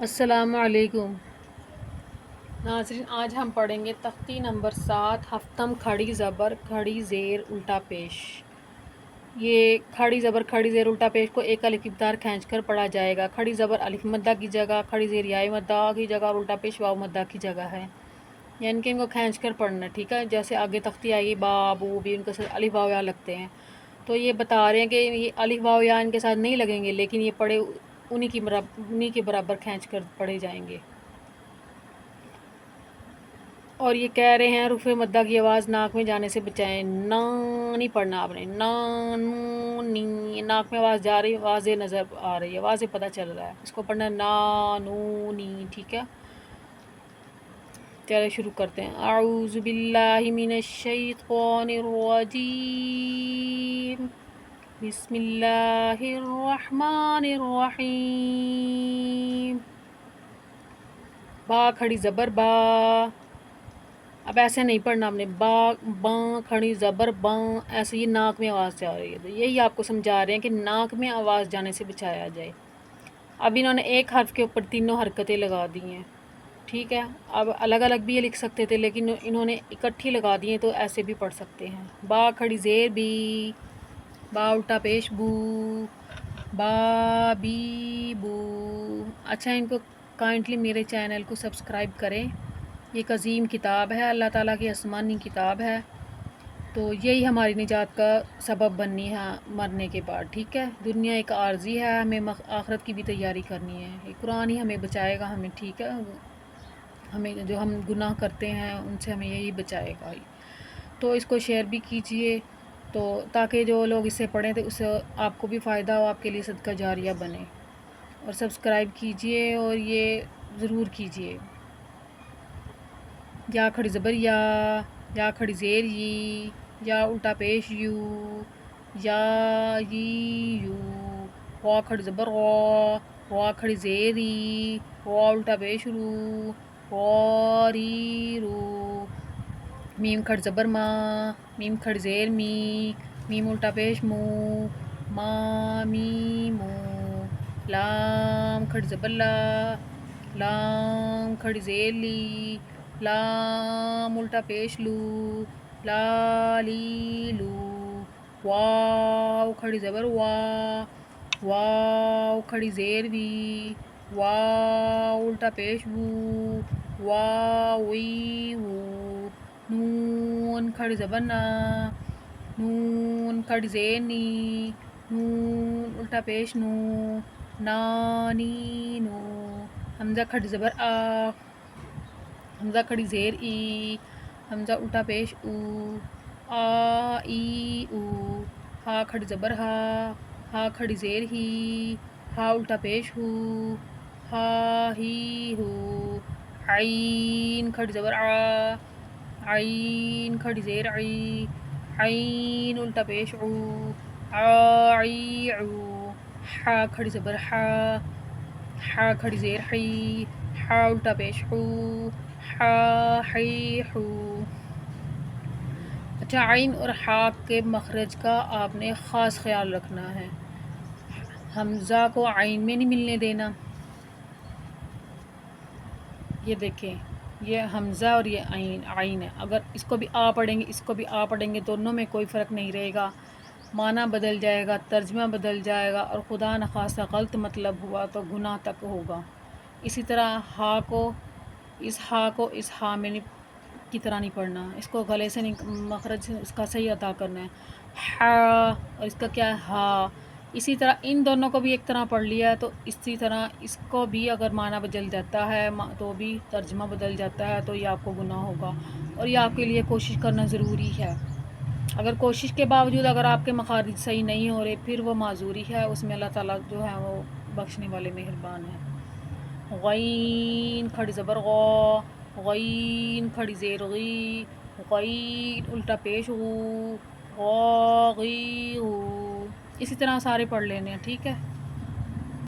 السلام علیکم ناظرین، آج ہم پڑھیں گے تختی نمبر 7 ہفتم کھڑی زبر کھڑی زیر الٹا پیش۔ یہ کھڑی زبر کھڑی زیر الٹا پیش کو ایک الف کی مقدار کھینچ کر پڑھا جائے گا۔ کھڑی زبر الف مدہ کی جگہ، کھڑی زیر یائے مدہ کی جگہ اور الٹا پیش واو مدہ کی جگہ ہے، یعنی کہ ان کو کھینچ کر پڑھنا، ٹھیک ہے۔ جیسے آگے تختی آئی با بو بھی، ان کے ساتھ الف واو یا لگتے ہیں، تو یہ بتا رہے ہیں کہ یہ الف واو یا ان کے ساتھ نہیں لگیں گے، لیکن یہ پڑھے انہی کے برابر کھینچ کر پڑھے جائیں گے۔ اور یہ کہہ رہے ہیں رفع مدہ کی آواز ناک میں جانے سے بچائیں، نا نہیں پڑھنا آپ نے، نا نو نی، ناک میں آواز جا رہی، واضح نظر آ رہی ہے، واضح پتہ چل رہا ہے، اس کو پڑھنا نا نو نی، ٹھیک ہے۔ چلے شروع کرتے ہیں۔ اعوذ باللہ من الشیطان الرجیم، بسم اللہ الرحمن الرحیم۔ با کھڑی زبر با، اب ایسے نہیں پڑھنا آپ نے، با باں کھڑی زبر باں، ایسے یہ ناک میں آواز جا رہی ہے، تو یہی آپ کو سمجھا رہے ہیں کہ ناک میں آواز جانے سے بچایا جائے۔ اب انہوں نے ایک حرف کے اوپر تینوں حرکتیں لگا دی ہیں، ٹھیک ہے۔ اب الگ الگ بھی یہ لکھ سکتے تھے، لیکن انہوں نے اکٹھی لگا دی ہیں، تو ایسے بھی پڑھ سکتے ہیں۔ با کھڑی زیر بی، با الٹا پیش بو، با بی بو۔ اچھا، ان کو کائنڈلی میرے چینل کو سبسکرائب کریں، یہ ایک عظیم کتاب ہے، اللہ تعالیٰ کی آسمانی کتاب ہے، تو یہی ہماری نجات کا سبب بننی ہے مرنے کے بعد، ٹھیک ہے۔ دنیا ایک عارضی ہے، ہمیں آخرت کی بھی تیاری کرنی ہے، یہ قرآن ہی ہمیں بچائے گا، ہمیں، ٹھیک ہے، ہمیں جو ہم گناہ کرتے ہیں ان سے ہمیں یہی بچائے گا۔ تو اس کو شیئر بھی کیجئے، تو تاکہ جو لوگ اسے پڑھیں تو اس سے آپ کو بھی فائدہ ہو، آپ کے لیے صدقہ جاریہ بنے، اور سبسکرائب کیجئے، اور یہ ضرور کیجئے۔ یا کھڑی زبر یا کھڑی زیر یی، یا الٹا پیش یو، یا یی یو۔ وا کھڑی زبر وا کھڑی زیر ی، وا الٹا پیش رو، ری رو۔ میم کھڑی زبر میم کھڑی زیر می، میم الٹا پیش مو، می مو۔ لام کھڑی زبر لام کھڑی زیر لی، لام الٹا پیش لو، لی لو۔ واو کھڑی زبر واو کھڑی زیر وی، واو الٹا پیش وو، وی وو۔ نون کھڑی زبر نون کھڑی زیر نی، نون الٹا پیش نو، نی نو۔ حمزہ کھڑی زبر حمزہ کھڑی زیر ای، حمزہ الٹا پیش او، ای او۔ ہا کھڑی زبر ہا کھڑی زیر ہی، ہا الٹا پیش ہو، ہی ہو۔ عین کھڑی زبر عین کھڑی زیر عی، عین الٹا پیش عو، عی عو۔ حا کھڑی زبر حا کھڑی زیر حی، حا الٹا پیش حو، حی حو۔ اچھا، عین اور حا کے مخرج کا آپ نے خاص خیال رکھنا ہے، حمزہ کو عین میں نہیں ملنے دینا۔ یہ دیکھیں، یہ حمزہ اور یہ عین ہے، اگر اس کو بھی پڑھیں گے، اس کو بھی پڑھیں گے، دونوں میں کوئی فرق نہیں رہے گا، معنی بدل جائے گا، ترجمہ بدل جائے گا، اور خدا نخواستہ غلط مطلب ہوا تو گناہ تک ہوگا۔ اسی طرح اس ہا کو اس ہا میں کی طرح نہیں پڑھنا، اس کو گلے سے مخرج اس کا صحیح ادا کرنا ہے، ہا، اور اس کا کیا ہے ہا۔ اسی طرح ان دونوں کو بھی ایک طرح پڑھ لیا ہے، تو اسی طرح اس کو بھی اگر معنی بدل جاتا ہے تو بھی ترجمہ بدل جاتا ہے، تو یہ آپ کو گناہ ہوگا، اور یہ آپ کے لیے کوشش کرنا ضروری ہے۔ اگر کوشش کے باوجود اگر آپ کے مخارج صحیح نہیں ہو رہے، پھر وہ معذوری ہے، اس میں اللہ تعالیٰ جو ہے وہ بخشنے والے مہربان ہیں۔ غین کھڑی زبر غین کھڑی زیر غی، غین الٹا پیش غو، غی غو۔ اسی طرح سارے پڑھ لینے ہیں، ٹھیک ہے۔